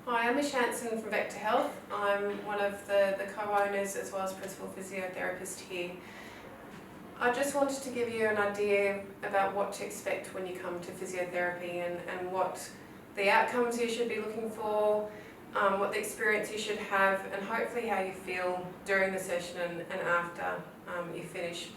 Hi, I'm Miche from Pelvic Health. I'm one of the co-owners as well as principal physiotherapist here. I just wanted to give you an idea about what to expect when you come to physiotherapy and what the outcomes you should be looking for, what the experience you should have, and hopefully how you feel during the session and after you finish.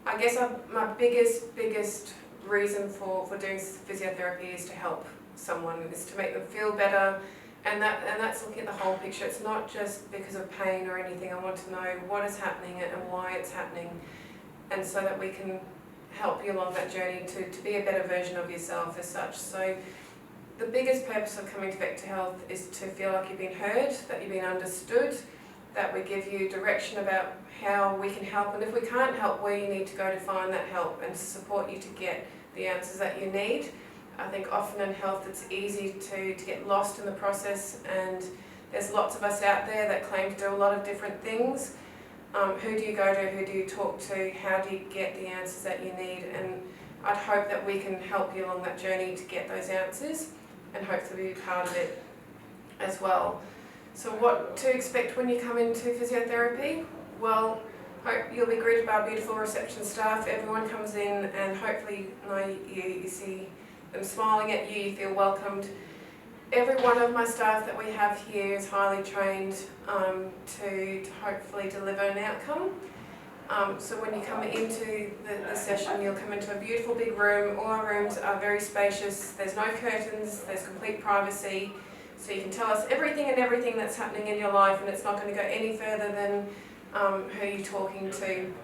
I guess my biggest reason for doing physiotherapy is to help someone, is to make them feel better, and that's looking at the whole picture. It's not just because of pain or anything. I want to know what is happening and why it's happening, and so that we can help you along that journey to be a better version of yourself as such. So the biggest purpose of coming to Pelvic Health is to feel like you've been heard, that you've been understood, that we give you direction about how we can help, and if we can't help, where you need to go to find that help and to support you to get the answers that you need. I think often in health it's easy to get lost in the process, and there's lots of us out there that claim to do a lot of different things. Who do you go to, who do you talk to, how do you get the answers that you need? And I'd hope that we can help you along that journey to get those answers and hopefully be part of it as well. So what to expect when you come into physiotherapy? Well, hope you'll be greeted by a beautiful reception staff. Everyone comes in and hopefully you see them smiling at you, you feel welcomed. Every one of my staff that we have here is highly trained to hopefully deliver an outcome. So when you come into the session, you'll come into a beautiful big room. All our rooms are very spacious. There's no curtains, there's complete privacy. So you can tell us everything that's happening in your life, and it's not going to go any further than who you're talking to.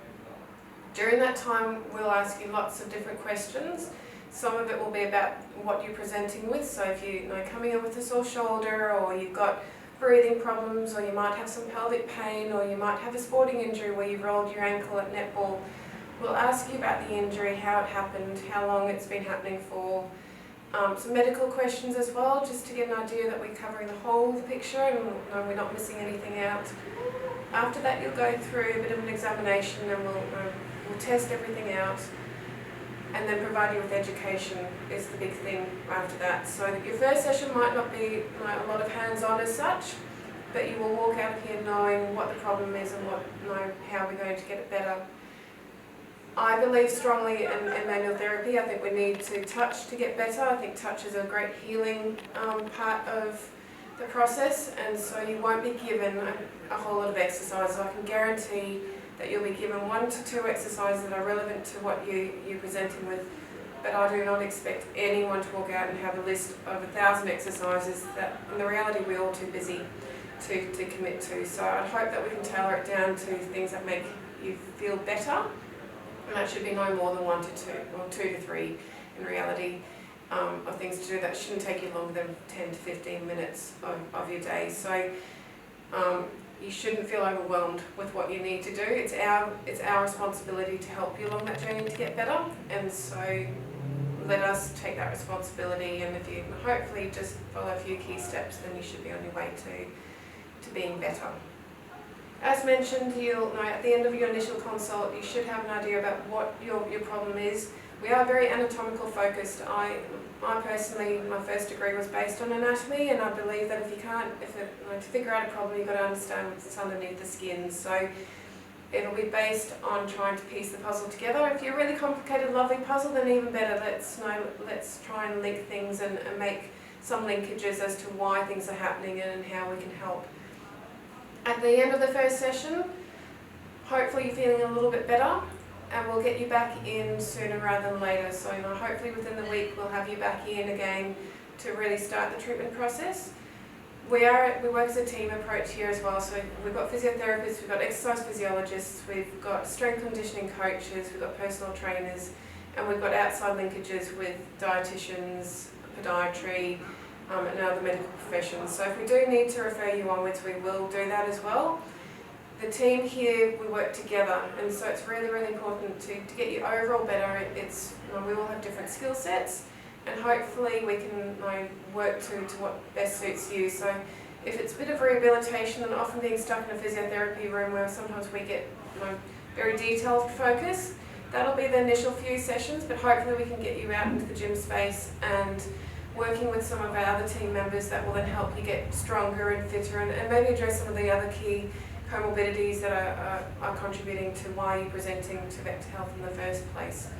During that time, we'll ask you lots of different questions. Some of it will be about what you're presenting with. So if you're coming in with a sore shoulder, or you've got breathing problems, or you might have some pelvic pain, or you might have a sporting injury where you rolled your ankle at netball, we'll ask you about the injury, how it happened, how long it's been happening for. Some medical questions as well, just to get an idea that we're covering the whole picture and we're not missing anything out. After that, you'll go through a bit of an examination, and we'll test everything out, and then provide you with education is the big thing after that. So your first session might not be a lot of hands-on as such, but you will walk out of here knowing what the problem is and how we're going to get it better. I believe strongly in manual therapy. I think we need to touch to get better. I think touch is a great healing part of the process, and so you won't be given a whole lot of exercises. I can guarantee that you'll be given 1 to 2 exercises that are relevant to what you're presenting with, but I do not expect anyone to walk out and have a list of 1,000 exercises that in the reality we're all too busy to commit to. So I hope that we can tailor it down to things that make you feel better, and that should be no more than 1 to 2 or 2 to 3 in reality of things to do. That shouldn't take you longer than 10 to 15 minutes of your day. So you shouldn't feel overwhelmed with what you need to do. It's our responsibility to help you along that journey to get better, and so let us take that responsibility, and if you hopefully just follow a few key steps, then you should be on your way to being better. As mentioned, you'll know at the end of your initial consult, you should have an idea about what your problem is. We are very anatomical focused. I personally, my first degree was based on anatomy, and I believe that to figure out a problem, you've got to understand what's underneath the skin. So it'll be based on trying to piece the puzzle together. If you're a really complicated, lovely puzzle, then even better. Let's try and link things and make some linkages as to why things are happening and how we can help. At the end of the first session, hopefully you're feeling a little bit better, and we'll get you back in sooner rather than later. So hopefully within the week we'll have you back in again to really start the treatment process. We work as a team approach here as well. So we've got physiotherapists, we've got exercise physiologists, we've got strength conditioning coaches, we've got personal trainers, and we've got outside linkages with dietitians, podiatry, and other medical professions. So if we do need to refer you onwards, we will do that as well. The team here, we work together, and so it's really, really important to get you overall better. We all have different skill sets, and hopefully we can work to what best suits you. So if it's a bit of rehabilitation, and often being stuck in a physiotherapy room where sometimes we get very detailed focus, that'll be the initial few sessions, but hopefully we can get you out into the gym space and working with some of our other team members that will then help you get stronger and fitter, and maybe address some of the other key comorbidities that are contributing to why you're presenting to Vector Health in the first place.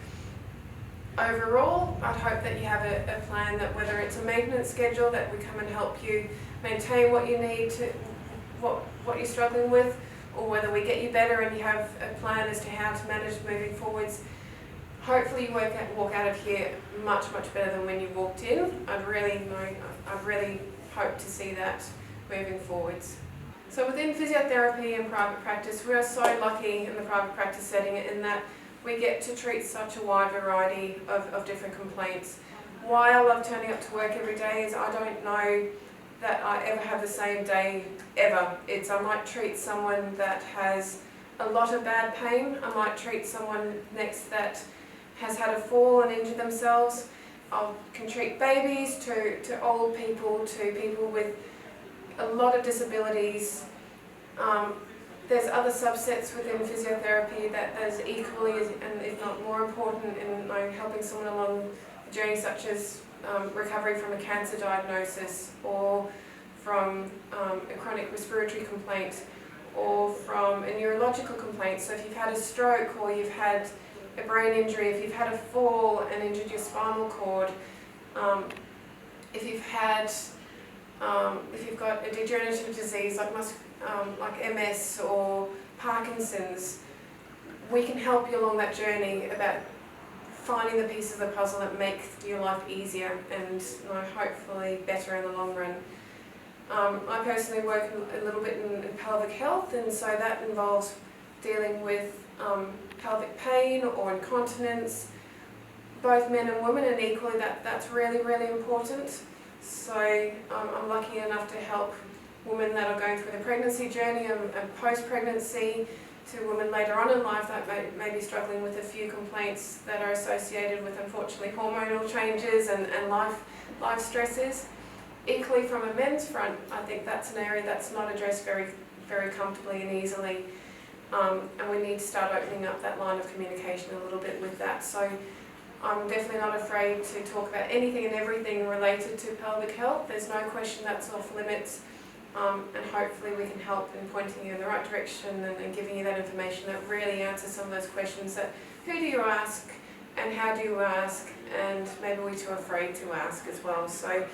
Overall, I'd hope that you have a plan that, whether it's a maintenance schedule that we come and help you maintain what you need to, what you're struggling with, or whether we get you better and you have a plan as to how to manage moving forwards. Hopefully you walk out of here much better than when you walked in. I'd really hope to see that moving forwards. So within physiotherapy and private practice, we are so lucky in the private practice setting in that we get to treat such a wide variety of different complaints. Why I love turning up to work every day is I don't know that I ever have the same day ever. I might treat someone that has a lot of bad pain. I might treat someone next that has had a fall and injured themselves. I can treat babies to old people, to people with a lot of disabilities. There's other subsets within physiotherapy that is equally, and if not more important, in helping someone along the journey, such as recovery from a cancer diagnosis, or from a chronic respiratory complaint, or from a neurological complaint. So if you've had a stroke, or you've had a brain injury, if you've had a fall and injured your spinal cord, if you've got a degenerative disease like MS or Parkinson's, we can help you along that journey about finding the pieces of the puzzle that make your life easier and hopefully better in the long run. I personally work a little bit in pelvic health, and so that involves dealing with pelvic pain or incontinence, both men and women, and equally that's really important. So I'm lucky enough to help women that are going through the pregnancy journey and post-pregnancy, to women later on in life that may be struggling with a few complaints that are associated with, unfortunately, hormonal changes and life stresses. Equally, from a men's front, I think that's an area that's not addressed very comfortably and easily, and we need to start opening up that line of communication a little bit with that. So I'm definitely not afraid to talk about anything and everything related to pelvic health. There's no question that's off limits. And hopefully we can help in pointing you in the right direction and giving you that information that really answers some of those questions that, who do you ask and how do you ask, and maybe we're too afraid to ask as well. So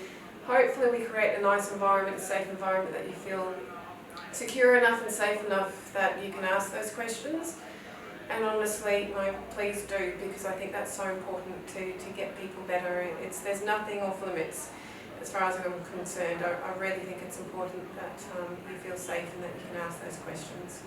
hopefully we create a nice environment, a safe environment, that you feel secure enough and safe enough that you can ask those questions. And honestly, please do, because I think that's so important to get people better. There's nothing off limits. As far as I'm concerned, I really think it's important that you feel safe and that you can ask those questions.